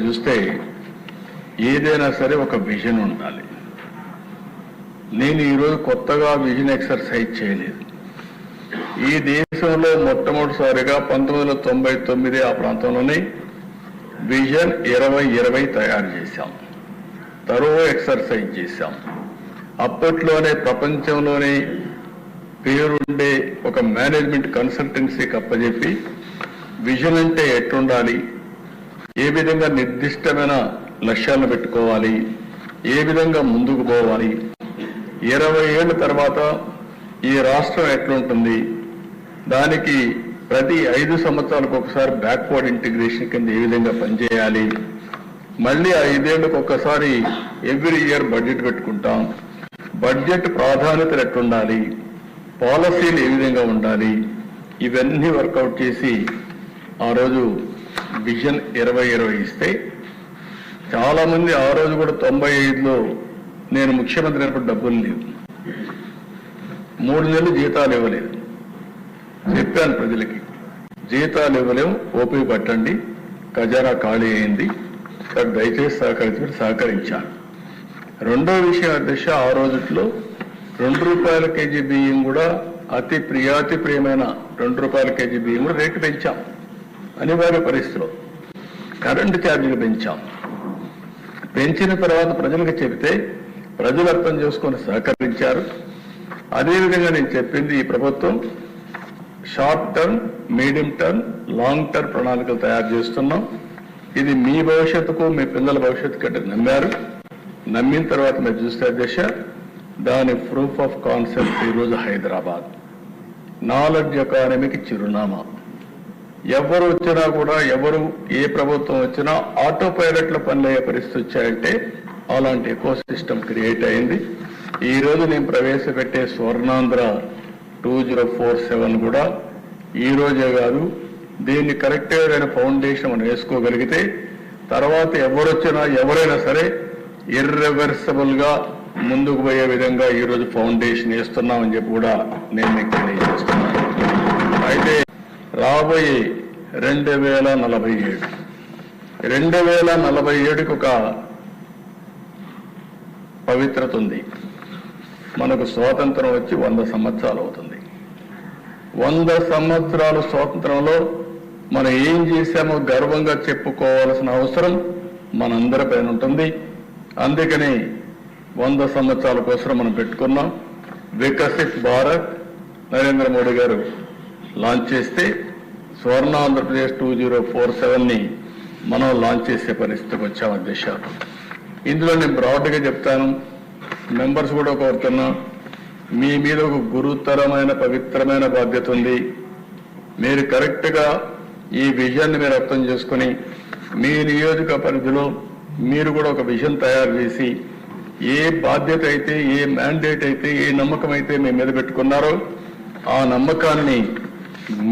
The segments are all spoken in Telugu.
చూస్తే ఏదైనా సరే ఒక విజన్ ఉండాలి. నేను ఈరోజు కొత్తగా విజన్ ఎక్సర్సైజ్ చేయలేదు. ఈ దేశంలో మొట్టమొదటిసారిగా 1999 ఆ ప్రాంతంలోనే విజన్ 2020 తయారు చేశాం. తరువాత ఎక్సర్సైజ్ చేశాం. అప్పట్లోనే ప్రపంచంలోనే పేరుండే ఒక మేనేజ్మెంట్ కన్సల్టెన్సీకి అప్పచెప్పి విజన్ అంటే ఎట్లుండాలి, ఏ విధంగా నిర్దిష్టమైన లక్ష్యాలను పెట్టుకోవాలి, ఏ విధంగా ముందుకు పోవాలి, 20 ఏళ్ల తర్వాత ఈ రాష్ట్రం ఎట్లుంటుంది, దానికి ప్రతి 5 సంవత్సరాలకు ఒకసారి బ్యాక్వర్డ్ ఇంటిగ్రేషన్ కింద ఏ విధంగా పనిచేయాలి, మళ్ళీ 5 ఏళ్లకు ఒక్కసారి ఎవ్రీ ఇయర్ బడ్జెట్ పెట్టుకుంటాం, బడ్జెట్ ప్రాధాన్యతలు ఎట్లుండాలి, పాలసీలు ఏ విధంగా ఉండాలి, ఇవన్నీ వర్కౌట్ చేసి ఆ రోజు విజన్ 2020 ఇస్తే చాలా మంది ఆ రోజు కూడా 95లో నేను ముఖ్యమంత్రి అయినప్పుడు డబ్బులు లేవు, 3 నెలలు జీతాలు ఇవ్వలేదు. చెప్పాను ప్రజలకి, జీతాలు ఇవ్వలేము, ఓపిక పట్టండి, ఖజానా ఖాళీ అయింది, దయచేసి సహకరించాను. రెండో విషయం అధ్యక్ష, ఆ రోజుట్లో ₹2 కేజీ బియ్యం కూడా అతి ప్రియమైన ₹2 కేజీ బియ్యం కూడా రేటు పెంచాం. అనివార్య పరిస్థితిలో కరెంటు ఛార్జీలు పెంచాం. పెంచిన తర్వాత ప్రజలకు చెబితే ప్రజలు అర్థం చేసుకొని సహకరించారు. అదేవిధంగా నేను చెప్పింది, ఈ ప్రభుత్వం short term, medium term, long term ప్రణాళికలు తయారు చేస్తున్నాం. ఇది మీ భవిష్యత్తుకు, మీ పిల్లల భవిష్యత్తు కంటే నమ్మారు. నమ్మిన తర్వాత మీరు చూస్తే దశ దాని ప్రూఫ్ ఆఫ్ కాన్సెప్ట్ ఈరోజు హైదరాబాద్ నాలెడ్జ్ ఎకానమీకి చిరునామా. ఎవరు వచ్చినా కూడా, ఎవరు ఏ ప్రభుత్వం వచ్చినా ఆటో పైలట్లో పనులయ్యే పరిస్థితి వచ్చాయంటే అలాంటి ఎకో సిస్టమ్ క్రియేట్ అయింది. ఈ రోజు నేను ప్రవేశపెట్టే స్వర్ణాంధ్ర 2047 కూడా ఈ రోజే కాదు, దీన్ని కరెక్ట్గా ఫౌండేషన్ మనం వేసుకోగలిగితే తర్వాత ఎవరొచ్చినా ఎవరైనా సరే ఇర్రివర్సిబుల్ గా ముందుకు పోయే విధంగా ఈ రోజు ఫౌండేషన్ వేస్తున్నామని చెప్పి కూడా నేను మీకు తెలియజేస్తున్నాను. అయితే రాబోయే 2047కి ఒక పవిత్రత ఉంది. మనకు స్వాతంత్రం వచ్చి 100 సంవత్సరాలు అవుతుంది. 100 సంవత్సరాల స్వాతంత్రంలో మనం ఏం చేశామో గర్వంగా చెప్పుకోవాల్సిన అవసరం మనందరి పైన ఉంటుంది. అందుకని 100 సంవత్సరాల కోసం మనం పెట్టుకున్నాం. వికసిత్ భారత్ నరేంద్ర మోడీ గారు లాంచ్ చేస్తే స్వర్ణ ఆంధ్రప్రదేశ్ 2047ని మనం లాంచ్ చేసే పరిస్థితికి వచ్చాం అధ్యక్ష. ఇందులో నేను బ్రాడ్గా చెప్తాను, మెంబర్స్ కూడా కోరుతున్నా, మీ మీద ఒక గురుతరమైన పవిత్రమైన బాధ్యత ఉంది. మీరు కరెక్ట్గా ఈ విజన్ని మీరు అర్థం చేసుకుని మీ నియోజక పరిధిలో మీరు కూడా ఒక విజన్ తయారు చేసి ఏ బాధ్యత అయితే, ఏ మ్యాండేట్ అయితే, ఏ నమ్మకం అయితే మీ మీద పెట్టుకున్నారో ఆ నమ్మకాన్ని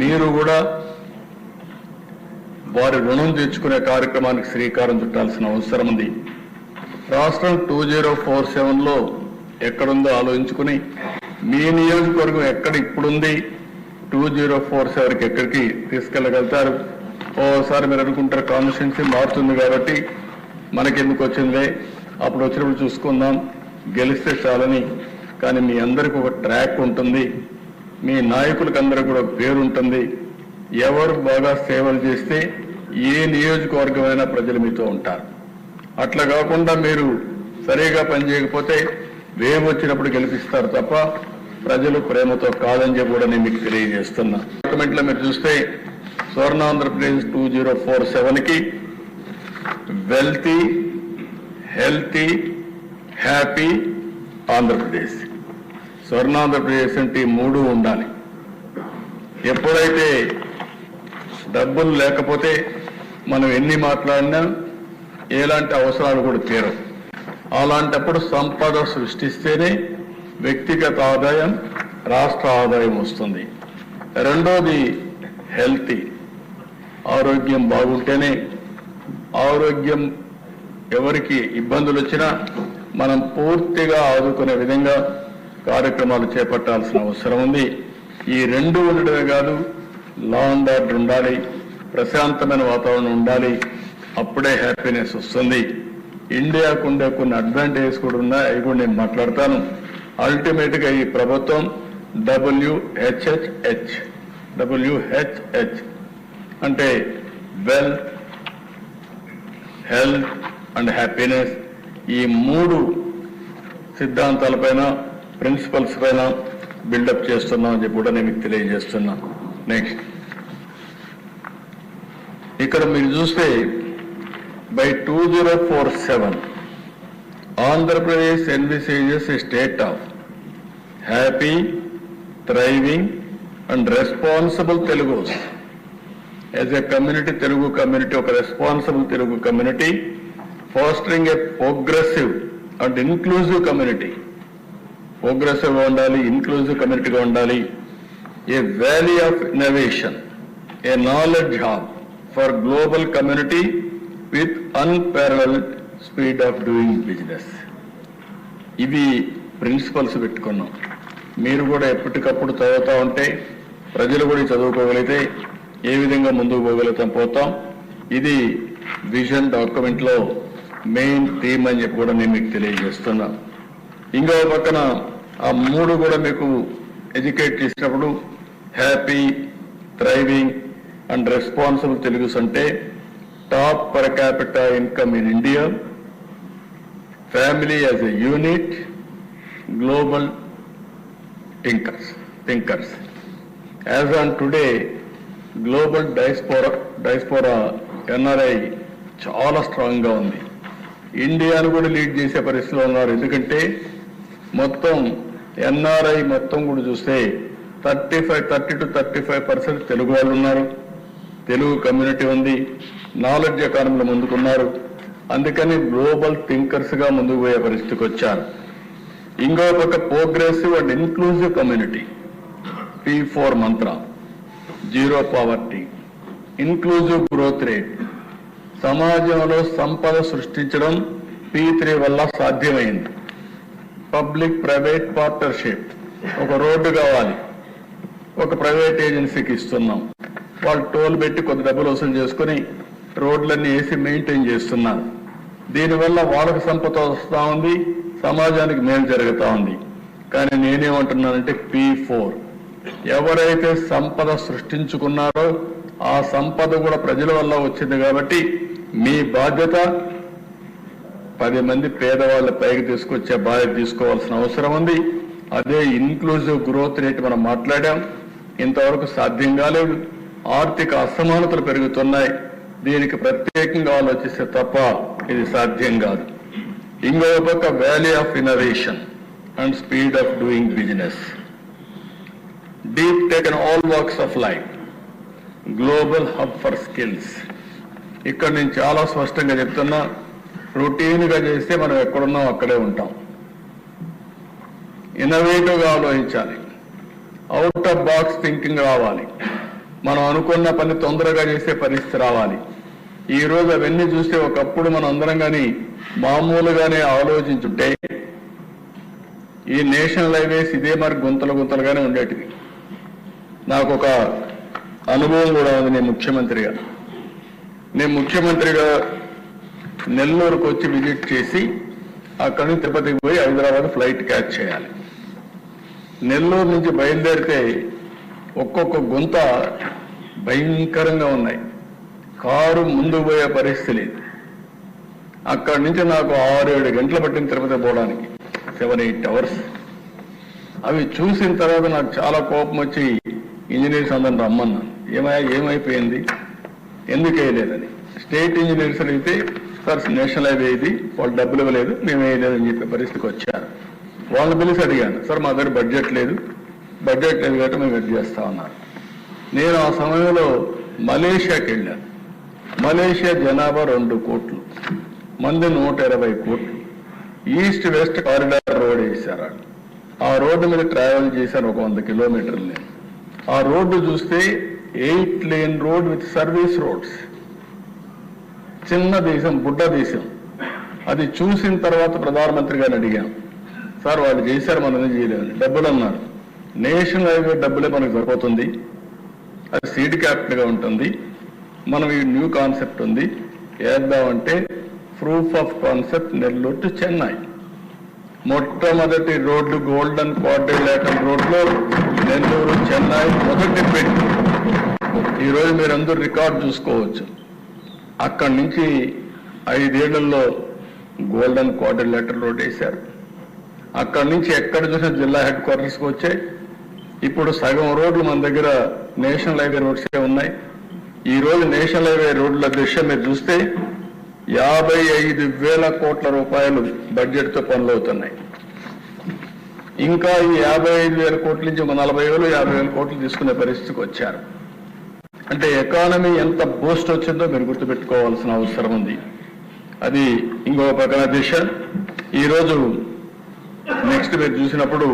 మీరు కూడా వారి రుణం తెచ్చుకునే కార్యక్రమానికి శ్రీకారం చుట్టాల్సిన అవసరం ఉంది. రాష్ట్రం 2047లో ఎక్కడుందో ఆలోచించుకుని మీ నియోజకవర్గం ఎక్కడ ఇప్పుడుంది, 2047కి ఎక్కడికి తీసుకెళ్ళగలుగుతారు. ఓసారి మీరు అనుకుంటారు కాన్స్టిట్యున్సీ మారుతుంది కాబట్టి మనకెందుకు వచ్చిందే, అప్పుడు వచ్చినప్పుడు చూసుకుందాం, గెలిస్తే చాలని. కానీ మీ అందరికీ ఒక ట్రాక్ ఉంటుంది, మీ నాయకులకు అందరూ కూడా పేరు ఉంటుంది. ఎవరు బాగా సేవలు చేస్తే ఏ నియోజకవర్గమైనా ప్రజలు మీతో ఉంటారు. అట్లా కాకుండా మీరు సరిగా పనిచేయకపోతే వేవ్ వచ్చినప్పుడు గెలిపిస్తారు తప్ప ప్రజలు ప్రేమతో కాదని చెప్పి కూడా నేను మీకు తెలియజేస్తున్నా. డాక్యుమెంట్లో మీరు చూస్తే స్వర్ణ Andhra Pradesh 2047కి wealthy, healthy, happy Andhra Pradesh, Swarnandhra Pradesh అంటే 3 ఉండాలి. ఎప్పుడైతే డబ్బులు లేకపోతే మనం ఎన్ని మాట్లాడినా ఎలాంటి అవసరాలు కూడా తీరవు. అలాంటప్పుడు సంపద సృష్టిస్తేనే వ్యక్తిగత ఆదాయం, రాష్ట్ర ఆదాయం వస్తుంది. రెండోది హెల్తీ, ఆరోగ్యం బాగుంటేనే, ఆరోగ్యం ఎవరికి ఇబ్బందులు వచ్చినా మనం పూర్తిగా ఆదుకునే విధంగా కార్యక్రమాలు చేపట్టాల్సిన అవసరం ఉంది. ఈ 2 ఉండడమే కాదు, లా అండ్ ఆర్డర్ ఉండాలి, ప్రశాంతమైన వాతావరణం ఉండాలి. అప్పుడే హ్యాపీనెస్ వస్తుంది. ఇండియాకు ఉండే కొన్ని అడ్వాంటేజెస్ కూడా ఉన్నాయి, అవి కూడా నేను మాట్లాడతాను. అల్టిమేట్ గా ఈ ప్రభుత్వం WHH అంటే వెల్త్, హెల్త్ అండ్ హ్యాపీనెస్, ఈ 3 సిద్ధాంతాలపైన, ప్రిన్సిపల్స్ పైన బిల్డప్ చేస్తున్నాం అని చెప్పి కూడా నేను మీకు తెలియజేస్తున్నా. నెక్స్ట్, ఇక్కడ మీరు చూస్తే by 2047 Andhra Pradesh envisages a state of happy, thriving and responsible Telugus. As a community, Telugu community, ఒక responsible Telugu community, fostering a progressive and inclusive community. Progressive గా ఉండాలి, inclusive community గా ఉండాలి. A valley of innovation, a knowledge hub for global community with unparalleled speed of doing business. ఇవి ప్రిన్సిపల్స్ పెట్టుకున్నాం. మీరు కూడా ఎప్పటికప్పుడు చదువుతూ ఉంటే, ప్రజలు కూడా చదువుకోగలిగితే ఏ విధంగా ముందుకు పోతాం. ఇది విజన్ డాక్యుమెంట్ లో మెయిన్ థీమ్ అని చెప్పి కూడా నేను మీకు తెలియజేస్తున్నా. ఇంకో పక్కన ఆ 3 కూడా మీకు ఎడ్యుకేట్ చేసినప్పుడు happy, thriving and responsible Telugus అంటే top per capita income in India, family as a unit, global thinkers. As on today global diaspora NRI చాలా స్ట్రాంగ్ గా ఉంది. ఇండియాను కూడా లీడ్ చేసే పరిస్థితిలో ఉన్నారు. ఎందుకంటే మొత్తం NRI మొత్తం కూడా చూస్తే 30 to 35% తెలుగు వాళ్ళు ఉన్నారు. తెలుగు కమ్యూనిటీ ఉంది, నాలెడ్జ్ ఎకానమీలో ముందుకున్నారు. అందుకని గ్లోబల్ థింకర్స్ గా ముందుకు పోయే పరిస్థితికి వచ్చారు. ఇంకో పక్క progressive and inclusive community, P4 Mantra, zero poverty, inclusive growth rate, సమాజంలో సంపద సృష్టించడం P3 వల్ల సాధ్యమైంది. పబ్లిక్ ప్రైవేట్ పార్ట్నర్షిప్, ఒక రోడ్డు కావాలి, ఒక ప్రైవేట్ ఏజెన్సీకి ఇస్తున్నాం, వాళ్ళు టోల్ పెట్టి కొద్ది డబ్బులు వసూలు చేసుకుని రోడ్లన్నీ వేసి మెయింటైన్ చేస్తున్నారు. దీనివల్ల వాళ్ళకి సంపద వస్తూ ఉంది, సమాజానికి మేలు జరుగుతూ ఉంది. కానీ నేనేమంటున్నానంటే P4, ఎవరైతే సంపద సృష్టించుకున్నారో ఆ సంపద కూడా ప్రజల వల్ల వచ్చింది. కాబట్టి మీ బాధ్యత 10 మంది పేదవాళ్ళ పైకి తీసుకొచ్చే బాధ్యత తీసుకోవాల్సిన అవసరం ఉంది. అదే ఇన్క్లూజివ్ గ్రోత్ రేట్ మనం మాట్లాడాం, ఇంతవరకు సాధ్యం కాలేదు. ఆర్థిక అసమానతలు పెరుగుతున్నాయి. దీనికి ప్రత్యేకంగా ఆలోచిస్తే తప్ప ఇది సాధ్యం కాదు. ఇంకో పక్క valley of innovation and speed of doing business, deep tech in all walks of life, global hub for skills. ఇక్కడ నేను చాలా స్పష్టంగా చెప్తున్నా, రొటీన్ గా చేస్తే మనం ఎక్కడున్నాం అక్కడే ఉంటాం. ఇన్నోవేటివ్ గా ఆలోచించాలి, అవుట్ ఆఫ్ బాక్స్ థింకింగ్ రావాలి, మనం అనుకున్న పని తొందరగా చేసే పరిస్థితి రావాలి. ఈ రోజు అవన్నీ చూస్తే ఒకప్పుడు మనం అందరం కానీ మామూలుగానే ఆలోచించుంటే ఈ నేషనల్ హైవేస్ ఇదే మరి గుంతలుగానే ఉండేటివి. నాకు ఒక అనుభవం కూడా ఉంది. నేను ముఖ్యమంత్రిగా నెల్లూరుకు వచ్చి విజిట్ చేసి అక్కడి నుంచి తిరుపతికి పోయి హైదరాబాద్ ఫ్లైట్ క్యాచ్ చేయాలి. నెల్లూరు నుంచి బయలుదేరితే ఒక్కొక్క గుంత భయంకరంగా ఉన్నాయి, కారు ముందుకు పోయే పరిస్థితి లేదు. అక్కడి నుంచి నాకు 6-7 గంటలు పట్టింది తిరుపతి పోవడానికి, 7-8 hours. అవి చూసిన తర్వాత నాకు చాలా కోపం వచ్చి ఇంజనీర్స్ అందరిని రమ్మన్నాను. ఏమైపోయింది, ఎందుకు వేయలేదని. స్టేట్ ఇంజనీర్స్ అయితే సార్ నేషనల్ హైవే ఇది, వాళ్ళు డబ్బులు ఇవ్వలేదు, మేము వేయలేదని చెప్పే పరిస్థితికి వచ్చారు. వాళ్ళని పిలిచి అడిగాను, సార్ మా దగ్గర బడ్జెట్ లేదు కాబట్టి మేము వెయిట్ చేస్తా ఉన్నారు. నేను ఆ సమయంలో మలేషియాకి వెళ్ళాను. మలేషియా జనాభా 2 కోట్లు, మంది 120 కోట్లు. ఈస్ట్ వెస్ట్ కారిడార్ రోడ్ వేశారు. ఆ రోడ్డు మీద ట్రావెల్ చేశాను ఒక 100 కిలోమీటర్లు. నేను ఆ రోడ్డు చూస్తే 8 lane road with service roads. చిన్న దేశం, బుడ్డ దేశం. అది చూసిన తర్వాత ప్రధానమంత్రి గారిని అడిగాను, సార్ వాళ్ళు చేశారు మనం చేయలేదు, డబ్బులు అన్నారు. నేషనల్ హైవే డబ్బులే మనకు సరిపోతుంది, అది సీడ్ క్యాపిటల్ గా ఉంటుంది, మనం ఈ న్యూ కాన్సెప్ట్ ఉంది, వేద్దామంటే proof of concept Nellore to Chennai. మొట్టమొదటి రోడ్డు గోల్డెన్ క్వాడ్రిలేటరల్ రోడ్లో నెల్లూరు చెన్నై మొదటి పెట్టి ఈరోజు మీరందరూ రికార్డు చూసుకోవచ్చు. అక్కడి నుంచి 5 ఏళ్లలో గోల్డెన్ క్వాడ్రిలేటరల్ రోడ్ వేశారు. అక్కడి నుంచి ఎక్కడ చూసినా జిల్లా హెడ్ క్వార్టర్స్కి వచ్చాయి. ఇప్పుడు సగం రోడ్లు మన దగ్గర నేషనల్ హైవే రోడ్సే ఉన్నాయి. ఈ రోజు నేషనల్ హైవే రోడ్ల దృశ్యం మీరు చూస్తే 55,000 కోట్ల రూపాయలు బడ్జెట్తో పనులు అవుతున్నాయి. ఇంకా ఈ 55,000 కోట్ల నుంచి ఒక 40,000, 50,000 కోట్లు తీసుకునే పరిస్థితికి వచ్చారు. అంటే ఎకానమీ ఎంత బూస్ట్ వచ్చిందో మీరు గుర్తుపెట్టుకోవాల్సిన అవసరం ఉంది. అది ఇంకో పక్కన దిశ. ఈరోజు నెక్స్ట్ మీరు చూసినప్పుడు